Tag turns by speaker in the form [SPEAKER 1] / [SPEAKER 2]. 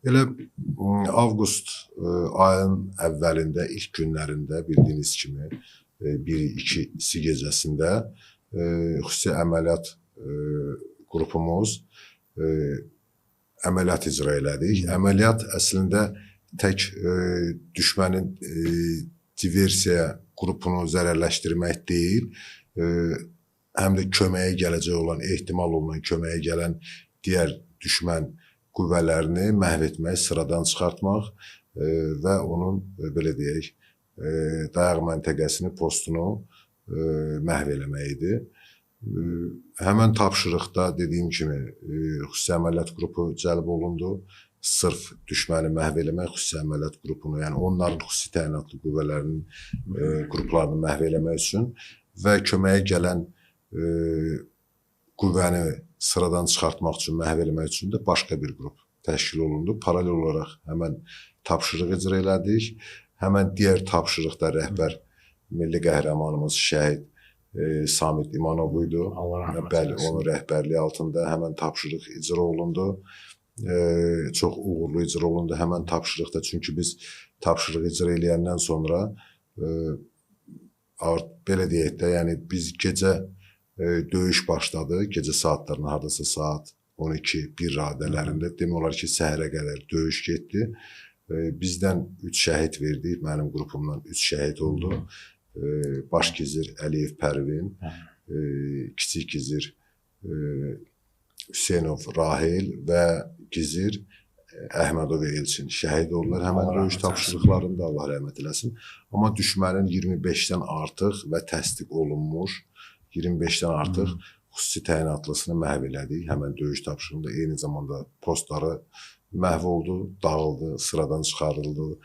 [SPEAKER 1] Elə avqust ayın əvvəlində, ilk günlərində bildiyiniz kimi 1-2 gecəsində xüsusi əməliyyat qrupumuz əməliyyat icra elədik. Əməliyyat əslində tək düşmənin diversiya qrupunu zərərləşdirmək deyil, həm də köməyə gələcək olan, ehtimal olunan köməyə gələn digər düşmən qüvvələrini məhv etmək, sıradan çıxartmaq və onun, belə deyək, dayaq məntəqəsini, postunu məhv eləmək idi. Həmən tapşırıqda dediyim kimi xüsusi əməliyyat qrupu cəlb olundu. Sırf düşməni məhv eləmək xüsusi əməliyyat qrupunu, yəni onların xüsusi təyinatlı qüvvələrinin qruplarını məhv eləmək üçün və köməyə gələn qüvvəni sıradan çıxartmaq üçün, məhv eləmək üçün də başqa bir qrup təşkil olundu. Paralel olaraq həmən tapşırıq icra elədik. Həmən digər tapşırıqda rəhbər milli qəhrəmanımız şəhid Samid İmanov idi. Bəli, onun rəhbərliyi altında həmən tapşırıq icra olundu. Çox uğurlu icra olundu həmən tapşırıqda. Çünki biz tapşırıq icra eləyəndən sonra belə deyək də, yəni biz gecə döyüş başladı. Gecə saatlarına hardasa saat 12-1 radələrində demək olar ki, səhərə qədər döyüş getdi. Bizdən 3 şəhid verdik, mənim qrupumdan 3 şəhid oldu. Baş gizir Əliyev Pərvin, kiçik gizir Hüseynov Rahil və gizir Əhmədov Elçin şəhid oldular. Həmən döyüş tapşırıqlarında Allah rəhmət eləsin. Amma düşmənin 25-dən artıq və təsdiq olunmuş 25-dən artıq xüsusi təyinatlısını məhv elədik. Həmən döyüş tapşırığında eyni zamanda postları məhv oldu, dağıldı, sıradan çıxarıldı.